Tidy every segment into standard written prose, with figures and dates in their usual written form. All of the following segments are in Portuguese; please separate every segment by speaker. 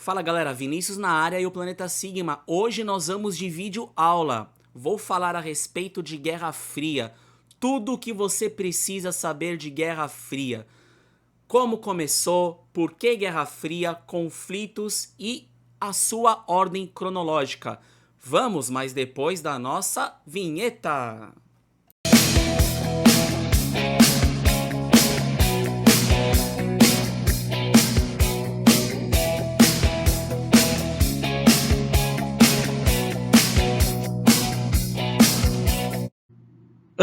Speaker 1: Fala galera, Vinícius na área e o Planeta Sigma. Hoje nós vamos de vídeo aula. Vou falar a respeito de Guerra Fria. Tudo o que você precisa saber de Guerra Fria. Como começou, por que Guerra Fria, conflitos e a sua ordem cronológica. Vamos, mas depois da nossa vinheta.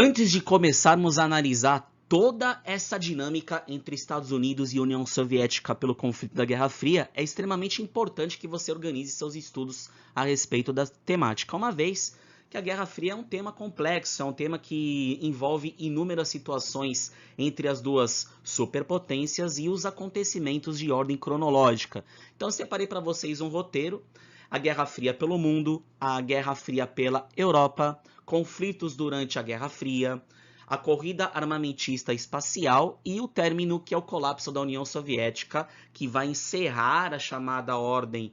Speaker 1: Antes de começarmos a analisar toda essa dinâmica entre Estados Unidos e União Soviética pelo conflito da Guerra Fria, é extremamente importante que você organize seus estudos a respeito da temática, uma vez que a Guerra Fria é um tema complexo, é um tema que envolve inúmeras situações entre as duas superpotências e os acontecimentos de ordem cronológica. Então eu separei para vocês um roteiro: a Guerra Fria pelo mundo, a Guerra Fria pela Europa, conflitos durante a Guerra Fria, a corrida armamentista espacial e o término, que é o colapso da União Soviética, que vai encerrar a chamada ordem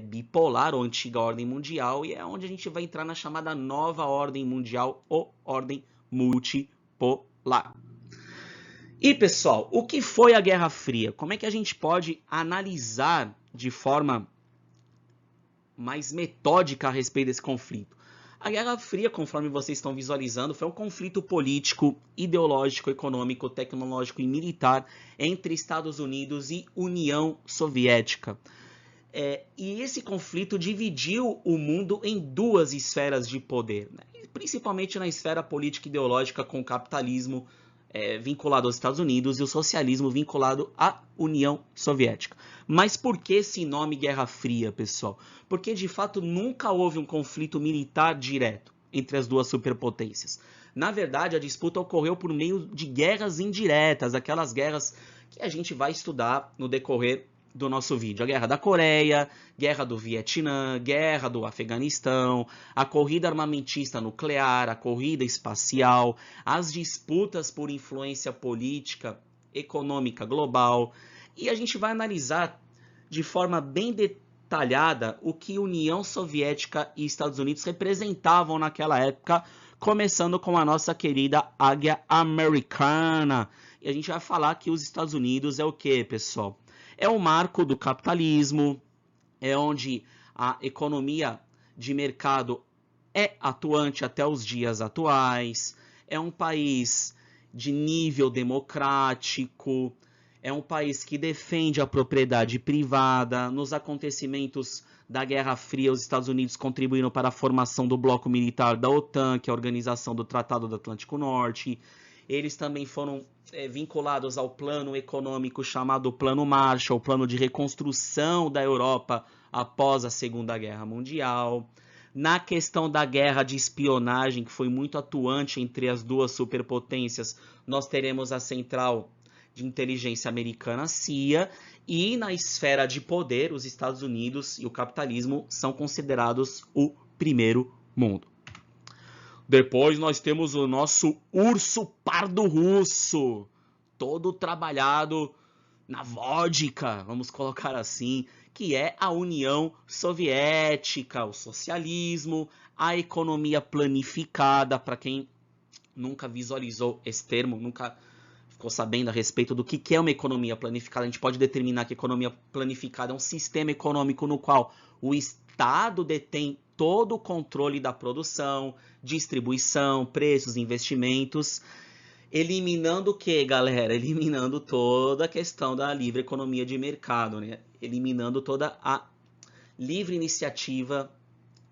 Speaker 1: bipolar ou antiga ordem mundial, e é onde a gente vai entrar na chamada nova ordem mundial ou ordem multipolar. E pessoal, o que foi a Guerra Fria? Como é que a gente pode analisar de forma mais metódica a respeito desse conflito? A Guerra Fria, conforme vocês estão visualizando, foi um conflito político, ideológico, econômico, tecnológico e militar entre Estados Unidos e União Soviética. E esse conflito dividiu o mundo em duas esferas de poder, né? Principalmente na esfera política e ideológica, com o capitalismo vinculado aos Estados Unidos e o socialismo vinculado à União Soviética. Mas por que esse nome Guerra Fria, pessoal? Porque de fato nunca houve um conflito militar direto entre as duas superpotências. Na verdade, a disputa ocorreu por meio de guerras indiretas, aquelas guerras que a gente vai estudar no decorrer do nosso vídeo. A Guerra da Coreia, Guerra do Vietnã, Guerra do Afeganistão, a corrida armamentista nuclear, a corrida espacial, as disputas por influência política, econômica global. E a gente vai analisar de forma bem detalhada o que União Soviética e Estados Unidos representavam naquela época, começando com a nossa querida Águia Americana. E a gente vai falar que os Estados Unidos é o que, pessoal? É o marco do capitalismo, é onde a economia de mercado é atuante até os dias atuais, é um país de nível democrático, é um país que defende a propriedade privada. Nos acontecimentos da Guerra Fria, os Estados Unidos contribuíram para a formação do bloco militar da OTAN, que é a Organização do Tratado do Atlântico Norte. Eles também foram vinculados ao plano econômico chamado Plano Marshall, o plano de reconstrução da Europa após a Segunda Guerra Mundial. Na questão da guerra de espionagem, que foi muito atuante entre as duas superpotências, nós teremos a Central de Inteligência Americana, CIA, e na esfera de poder, os Estados Unidos e o capitalismo são considerados o primeiro mundo. Depois nós temos o nosso urso pardo russo, todo trabalhado na vodka, vamos colocar assim, que é a União Soviética, o socialismo, a economia planificada. Para quem nunca visualizou esse termo, nunca ficou sabendo a respeito do que é uma economia planificada, a gente pode determinar que a economia planificada é um sistema econômico no qual o Estado detém todo o controle da produção, distribuição, preços, investimentos, eliminando o que, galera? Eliminando toda a questão da livre economia de mercado, né? Eliminando toda a livre iniciativa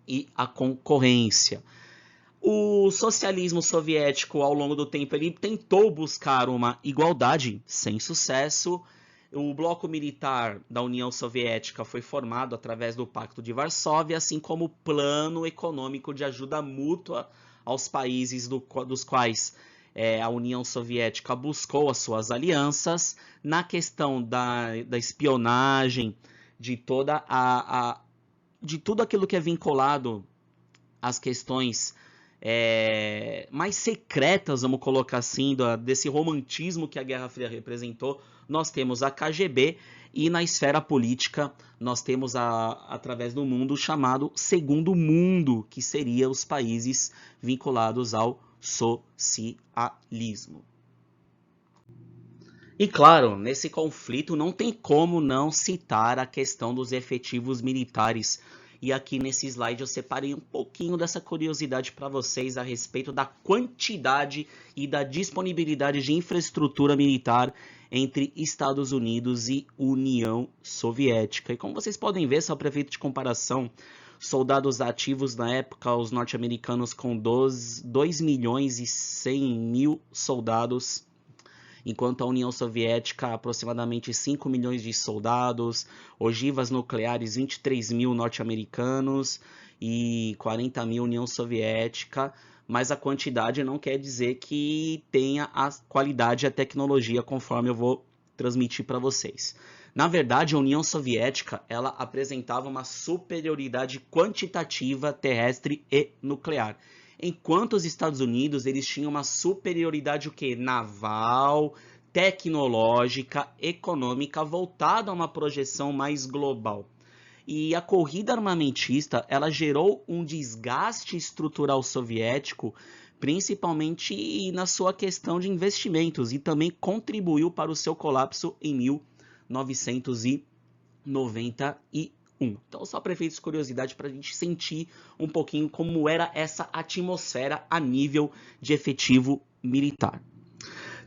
Speaker 1: e a concorrência. O socialismo soviético, ao longo do tempo, ele tentou buscar uma igualdade, sem sucesso. O bloco militar da União Soviética foi formado através do Pacto de Varsóvia, assim como o plano econômico de ajuda mútua aos países dos quais a União Soviética buscou as suas alianças. Na questão da espionagem, de tudo aquilo que é vinculado às questões mais secretas, vamos colocar assim, desse romantismo que a Guerra Fria representou, nós temos a KGB E na esfera política, nós temos, através do mundo, o chamado Segundo Mundo, que seria os países vinculados ao socialismo. E claro, nesse conflito não tem como não citar a questão dos efetivos militares. E aqui nesse slide eu separei um pouquinho dessa curiosidade para vocês a respeito da quantidade e da disponibilidade de infraestrutura militar entre Estados Unidos e União Soviética. E como vocês podem ver, só para efeito de comparação, soldados ativos na época, os norte-americanos com 2 milhões e 100 mil soldados, enquanto a União Soviética, aproximadamente 5 milhões de soldados, ogivas nucleares, 23 mil norte-americanos e 40 mil União Soviética, mas a quantidade não quer dizer que tenha a qualidade e a tecnologia, conforme eu vou transmitir para vocês. Na verdade, a União Soviética ela apresentava uma superioridade quantitativa terrestre e nuclear, enquanto os Estados Unidos eles tinham uma superioridade o quê? Naval, tecnológica, econômica, voltada a uma projeção mais global. E a corrida armamentista ela gerou um desgaste estrutural soviético, principalmente na sua questão de investimentos, e também contribuiu para o seu colapso em 1991. Então, só para efeitos de curiosidade, para a gente sentir um pouquinho como era essa atmosfera a nível de efetivo militar.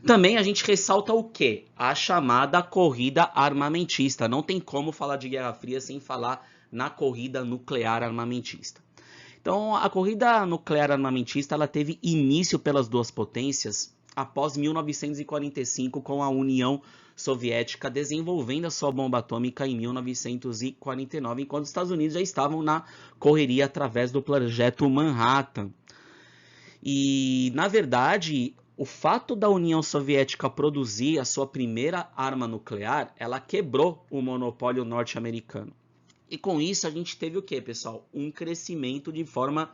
Speaker 1: Também a gente ressalta o quê? A chamada corrida armamentista. Não tem como falar de Guerra Fria sem falar na corrida nuclear armamentista. Então, a corrida nuclear armamentista ela teve início pelas duas potências após 1945, com a União Soviética desenvolvendo a sua bomba atômica em 1949, enquanto os Estados Unidos já estavam na correria através do projeto Manhattan. E, na verdade, o fato da União Soviética produzir a sua primeira arma nuclear, ela quebrou o monopólio norte-americano. E com isso a gente teve o quê, pessoal? Um crescimento de forma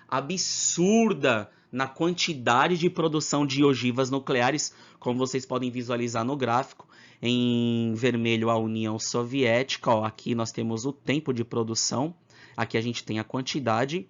Speaker 1: absurda na quantidade de produção de ogivas nucleares, como vocês podem visualizar no gráfico. Em vermelho a União Soviética, ó, aqui nós temos o tempo de produção, aqui a gente tem a quantidade,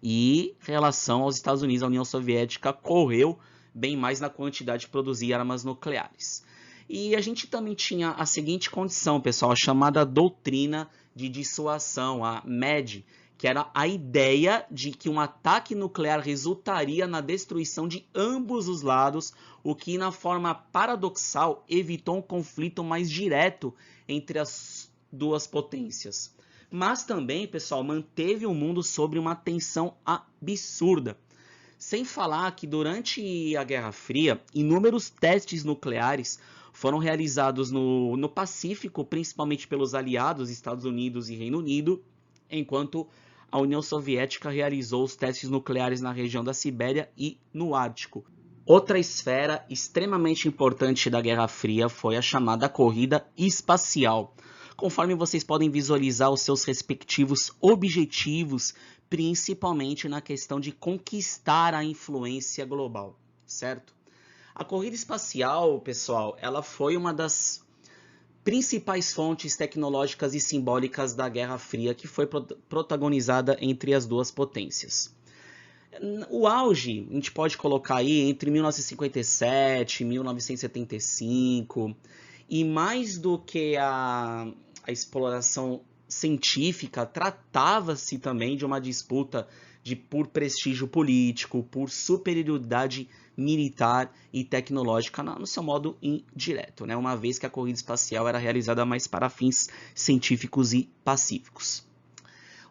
Speaker 1: e em relação aos Estados Unidos, a União Soviética correu bem mais na quantidade de produzir armas nucleares. E a gente também tinha a seguinte condição, pessoal, a chamada doutrina de dissuasão, a MAD, que era a ideia de que um ataque nuclear resultaria na destruição de ambos os lados, o que, na forma paradoxal, evitou um conflito mais direto entre as duas potências. Mas também, pessoal, manteve o mundo sob uma tensão absurda. Sem falar que durante a Guerra Fria, inúmeros testes nucleares foram realizados no Pacífico, principalmente pelos aliados Estados Unidos e Reino Unido, enquanto a União Soviética realizou os testes nucleares na região da Sibéria e no Ártico. Outra esfera extremamente importante da Guerra Fria foi a chamada corrida espacial. Conforme vocês podem visualizar os seus respectivos objetivos, principalmente na questão de conquistar a influência global, certo? A corrida espacial, pessoal, ela foi uma das principais fontes tecnológicas e simbólicas da Guerra Fria, que foi protagonizada entre as duas potências. O auge, a gente pode colocar aí entre 1957 e 1975, e mais do que a exploração científica, tratava-se também de uma disputa por prestígio político, por superioridade militar e tecnológica no seu modo indireto, né? Uma vez que a corrida espacial era realizada mais para fins científicos e pacíficos.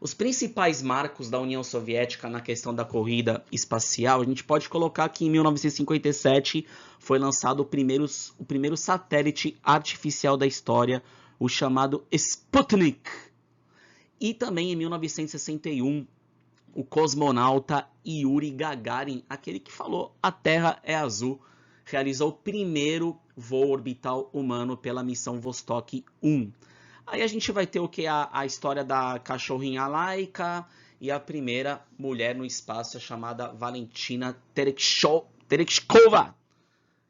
Speaker 1: Os principais marcos da União Soviética na questão da corrida espacial, a gente pode colocar que em 1957 foi lançado o primeiro satélite artificial da história, o chamado Sputnik. E também em 1961, o cosmonauta Yuri Gagarin, aquele que falou "a Terra é azul", realizou o primeiro voo orbital humano pela missão Vostok 1. Aí a gente vai ter o que? A história da cachorrinha Laika e a primeira mulher no espaço, chamada Valentina Tereshkova,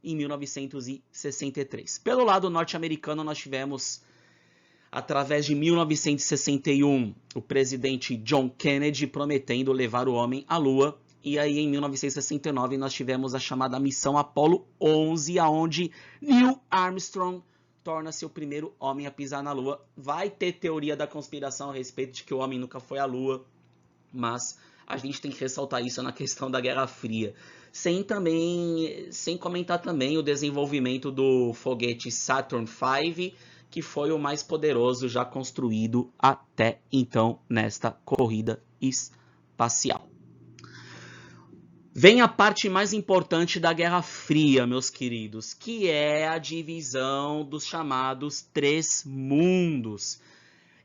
Speaker 1: em 1963. Pelo lado norte-americano, nós tivemos através de 1961, o presidente John Kennedy prometendo levar o homem à Lua. E aí, em 1969, nós tivemos a chamada Missão Apollo 11, aonde Neil Armstrong torna-se o primeiro homem a pisar na Lua. Vai ter teoria da conspiração a respeito de que o homem nunca foi à Lua, mas a gente tem que ressaltar isso na questão da Guerra Fria. Sem comentar também o desenvolvimento do foguete Saturn V, que foi o mais poderoso já construído até então nesta corrida espacial. Vem a parte mais importante da Guerra Fria, meus queridos, que é a divisão dos chamados três mundos.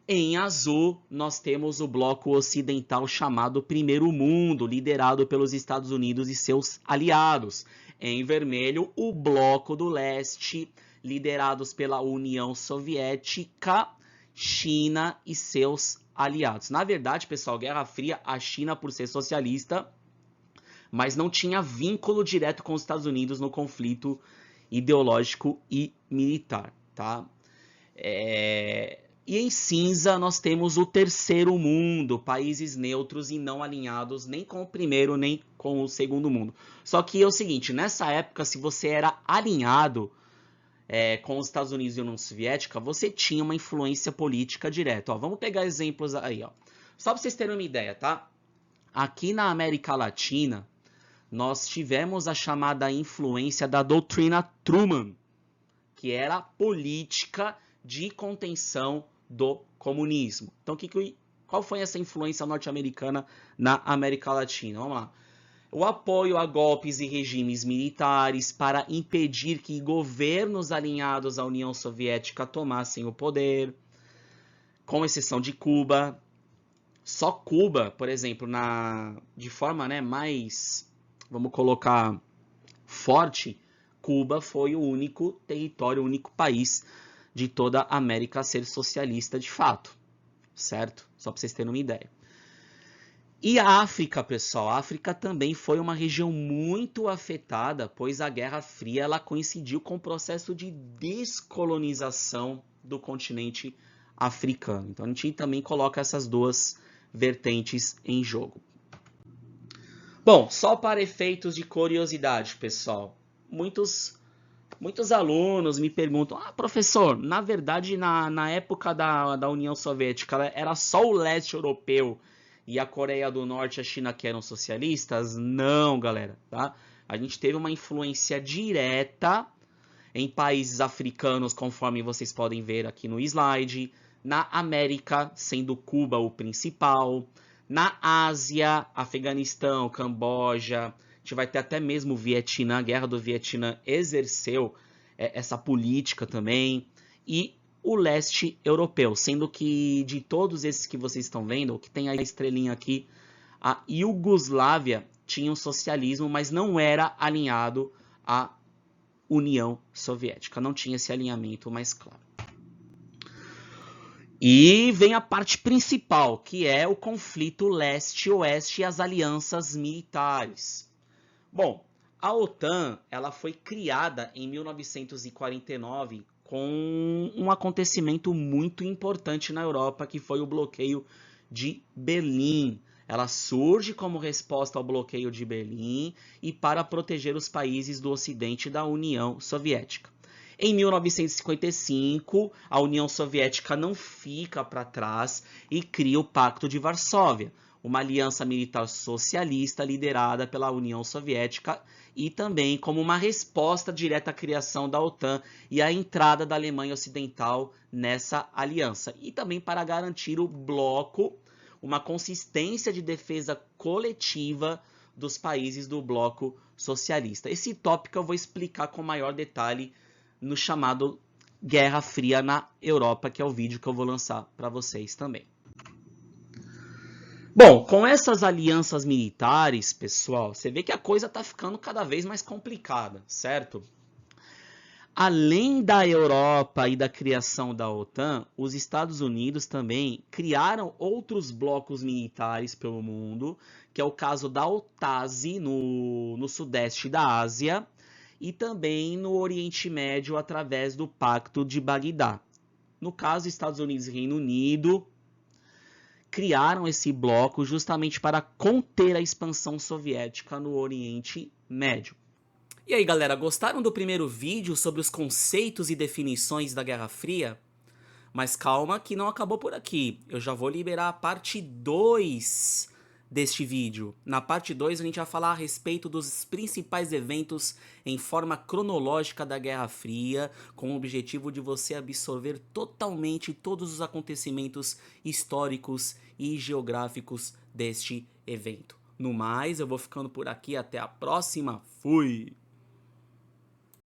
Speaker 1: Em azul, nós temos o bloco ocidental chamado Primeiro Mundo, liderado pelos Estados Unidos e seus aliados. Em vermelho, o bloco do leste, liderados pela União Soviética, China e seus aliados. Na verdade, pessoal, Guerra Fria, a China, por ser socialista, mas não tinha vínculo direto com os Estados Unidos no conflito ideológico e militar, tá? E em cinza nós temos o terceiro mundo, países neutros e não alinhados nem com o primeiro nem com o segundo mundo. Só que é o seguinte, nessa época, se você era alinhado com os Estados Unidos e a União Soviética, você tinha uma influência política direta. Ó, vamos pegar exemplos aí, ó. Só para vocês terem uma ideia, tá? Aqui na América Latina, nós tivemos a chamada influência da doutrina Truman, que era a política de contenção do comunismo. Então, qual foi essa influência norte-americana na América Latina? Vamos lá. O apoio a golpes e regimes militares para impedir que governos alinhados à União Soviética tomassem o poder, com exceção de Cuba. Só Cuba, por exemplo, de forma mais, vamos colocar, forte, Cuba foi o único território, o único país de toda a América a ser socialista de fato, certo? Só para vocês terem uma ideia. E a África, pessoal, a África também foi uma região muito afetada, pois a Guerra Fria ela coincidiu com o processo de descolonização do continente africano. Então a gente também coloca essas duas vertentes em jogo. Bom, só para efeitos de curiosidade, pessoal, muitos alunos me perguntam, professor, na verdade na época da União Soviética era só o leste europeu e a Coreia do Norte e a China que eram socialistas? Não, galera, tá? A gente teve uma influência direta em países africanos, conforme vocês podem ver aqui no slide, na América, sendo Cuba o principal, na Ásia, Afeganistão, Camboja, a gente vai ter até mesmo o Vietnã, a Guerra do Vietnã exerceu essa política também, e o leste europeu, sendo que de todos esses que vocês estão vendo, que tem a estrelinha aqui, a Iugoslávia tinha um socialismo, mas não era alinhado à União Soviética, não tinha esse alinhamento mais claro. E vem a parte principal, que é o conflito leste-oeste e as alianças militares. Bom, a OTAN ela foi criada em 1949 com um acontecimento muito importante na Europa, que foi o bloqueio de Berlim. Ela surge como resposta ao bloqueio de Berlim e para proteger os países do Ocidente da União Soviética. Em 1955, a União Soviética não fica para trás e cria o Pacto de Varsóvia, uma aliança militar socialista liderada pela União Soviética e também como uma resposta direta à criação da OTAN e à entrada da Alemanha Ocidental nessa aliança. E também para garantir o bloco, uma consistência de defesa coletiva dos países do bloco socialista. Esse tópico eu vou explicar com maior detalhe no chamado Guerra Fria na Europa, que é o vídeo que eu vou lançar para vocês também. Bom, com essas alianças militares, pessoal, você vê que a coisa está ficando cada vez mais complicada, certo? Além da Europa e da criação da OTAN, os Estados Unidos também criaram outros blocos militares pelo mundo, que é o caso da OTASE no sudeste da Ásia, e também no Oriente Médio através do Pacto de Bagdá. No caso, Estados Unidos e Reino Unido criaram esse bloco justamente para conter a expansão soviética no Oriente Médio. E aí, galera, gostaram do primeiro vídeo sobre os conceitos e definições da Guerra Fria? Mas calma que não acabou por aqui. Eu já vou liberar a parte 2 deste vídeo. Na parte 2 a gente vai falar a respeito dos principais eventos em forma cronológica da Guerra Fria, com o objetivo de você absorver totalmente todos os acontecimentos históricos e geográficos deste evento. No mais, eu vou ficando por aqui. Até a próxima. Fui!